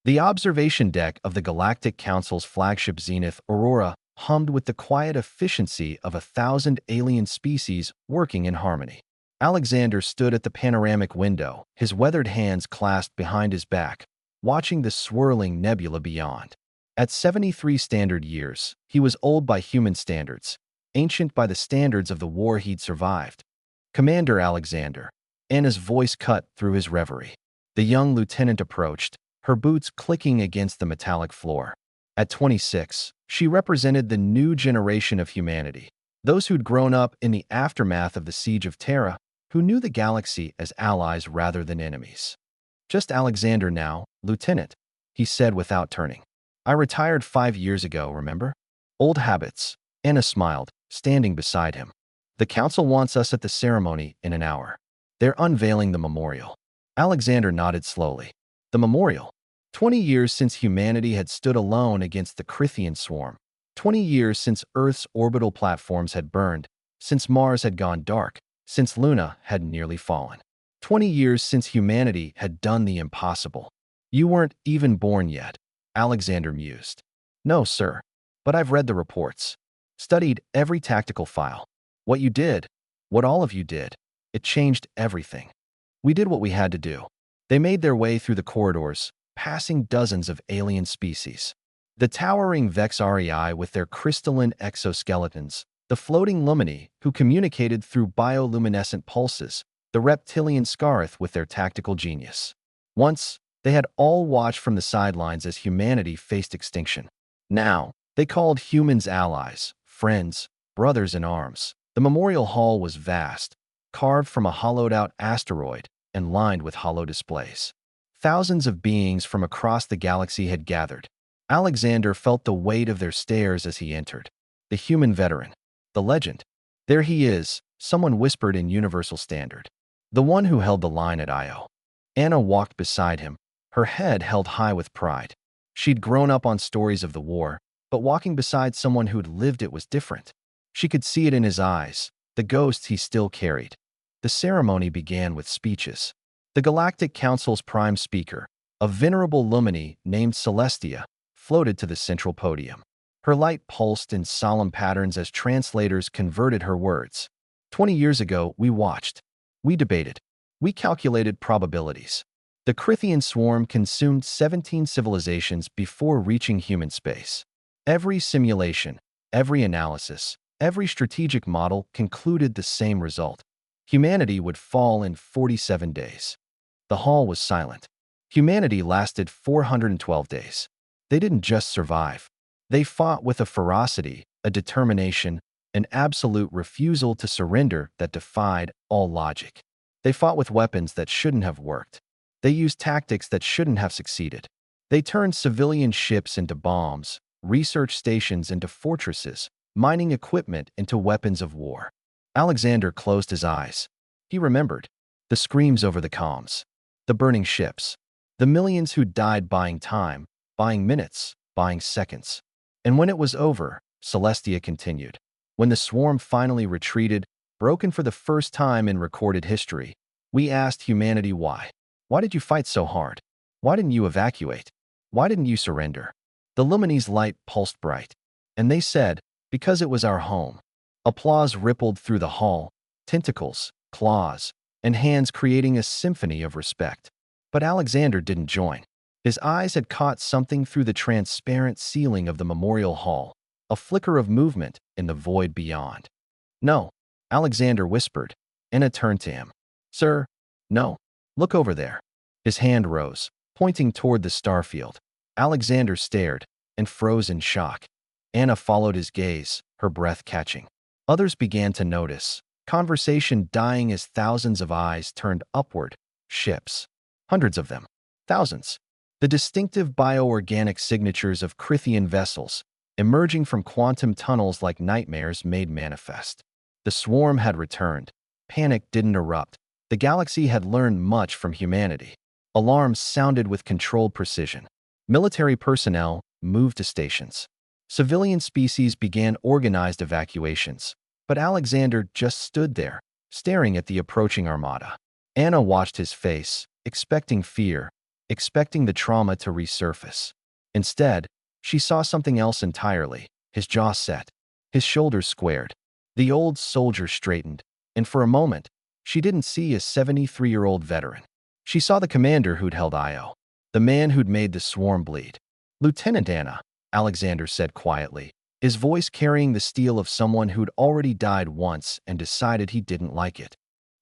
The observation deck of the Galactic Council's flagship Zenith Aurora hummed with the quiet efficiency of 1,000 alien species working in harmony. Alexander stood at the panoramic window, his weathered hands clasped behind his back, watching the swirling nebula beyond. At 73 standard years, he was old by human standards, ancient by the standards of the war he'd survived. Commander Alexander. Anna's voice cut through his reverie. The young lieutenant approached, her boots clicking against the metallic floor. At 26, she represented the new generation of humanity, those who'd grown up in the aftermath of the Siege of Terra, who knew the galaxy as allies rather than enemies. Just Alexander now, Lieutenant, he said without turning. I retired 5 years ago, remember? Old habits. Anna smiled, standing beside him. The council wants us at the ceremony in an hour. They're unveiling the memorial. Alexander nodded slowly. The memorial. 20 years since humanity had stood alone against the Crithian swarm. 20 years since Earth's orbital platforms had burned, since Mars had gone dark, since Luna had nearly fallen. 20 years since humanity had done the impossible. You weren't even born yet, Alexander mused. No, sir. But I've read the reports. Studied every tactical file. What you did, what all of you did, it changed everything. We did what we had to do. They made their way through the corridors, passing dozens of alien species. The towering Vexarii with their crystalline exoskeletons, the floating Lumini who communicated through bioluminescent pulses, the reptilian Scarith with their tactical genius. Once, they had all watched from the sidelines as humanity faced extinction. Now, they called humans allies, friends, brothers in arms. The memorial hall was vast, carved from a hollowed-out asteroid and lined with hollow displays. Thousands of beings from across the galaxy had gathered. Alexander felt the weight of their stares as he entered. The human veteran. The legend. There he is, someone whispered in universal standard. The one who held the line at Io. Anna walked beside him, her head held high with pride. She'd grown up on stories of the war, but walking beside someone who'd lived it was different. She could see it in his eyes, the ghosts he still carried. The ceremony began with speeches. The Galactic Council's prime speaker, a venerable Lumini named Celestia, floated to the central podium. Her light pulsed in solemn patterns as translators converted her words. 20 years ago, we watched. We debated. We calculated probabilities. The Crithian swarm consumed 17 civilizations before reaching human space. Every simulation, every analysis, every strategic model concluded the same result. Humanity would fall in 47 days. The hall was silent. Humanity lasted 412 days. They didn't just survive. They fought with a ferocity, a determination, an absolute refusal to surrender that defied all logic. They fought with weapons that shouldn't have worked. They used tactics that shouldn't have succeeded. They turned civilian ships into bombs, research stations into fortresses, mining equipment into weapons of war. Alexander closed his eyes. He remembered the screams over the comms, the burning ships, the millions who died buying time, buying minutes, buying seconds. And when it was over, Celestia continued. When the swarm finally retreated, broken for the first time in recorded history, we asked humanity why. Why did you fight so hard? Why didn't you evacuate? Why didn't you surrender? The Lumini's light pulsed bright. And they said, because it was our home. Applause rippled through the hall, tentacles, claws, and hands creating a symphony of respect. But Alexander didn't join. His eyes had caught something through the transparent ceiling of the memorial hall, a flicker of movement in the void beyond. No, Alexander whispered. Anna turned to him. Sir, no, look over there. His hand rose, pointing toward the starfield. Alexander stared and froze in shock. Anna followed his gaze, her breath catching. Others began to notice, conversation dying as thousands of eyes turned upward. Ships. Hundreds of them. Thousands. The distinctive bioorganic signatures of Crithian vessels, emerging from quantum tunnels like nightmares made manifest. The swarm had returned. Panic didn't erupt. The galaxy had learned much from humanity. Alarms sounded with controlled precision. Military personnel moved to stations. Civilian species began organized evacuations. But Alexander just stood there, staring at the approaching armada. Anna watched his face, expecting fear, expecting the trauma to resurface. Instead, she saw something else entirely. His jaw set, his shoulders squared. The old soldier straightened, and for a moment, she didn't see a 73-year-old veteran. She saw the commander who'd held Io, the man who'd made the swarm bleed. "Lieutenant Anna," Alexander said quietly, his voice carrying the steel of someone who'd already died once and decided he didn't like it.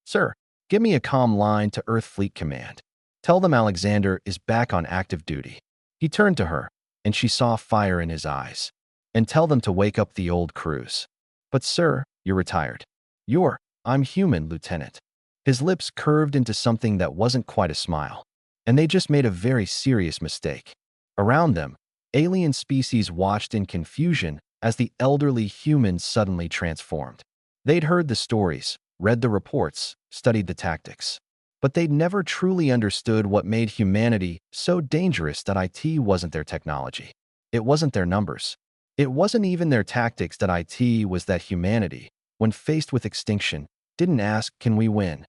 "Sir, give me a calm line to Earth Fleet Command. Tell them Alexander is back on active duty." He turned to her, and she saw fire in his eyes. "And tell them to wake up the old crews." "But sir, you're retired." I'm human, Lieutenant." His lips curved into something that wasn't quite a smile. "And they just made a very serious mistake." Around them, alien species watched in confusion as the elderly humans suddenly transformed. They'd heard the stories, read the reports, studied the tactics. But they'd never truly understood what made humanity so dangerous. That IT wasn't their technology. It wasn't their numbers. It wasn't even their tactics. That IT was that humanity, when faced with extinction, didn't ask, "Can we win?"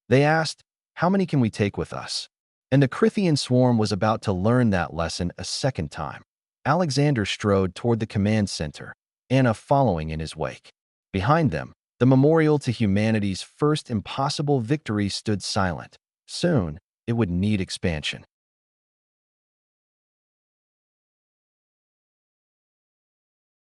They asked, "How many can we take with us?" And the Crithian swarm was about to learn that lesson a second time. Alexander strode toward the command center, Anna following in his wake. Behind them, the memorial to humanity's first impossible victory stood silent. Soon, it would need expansion.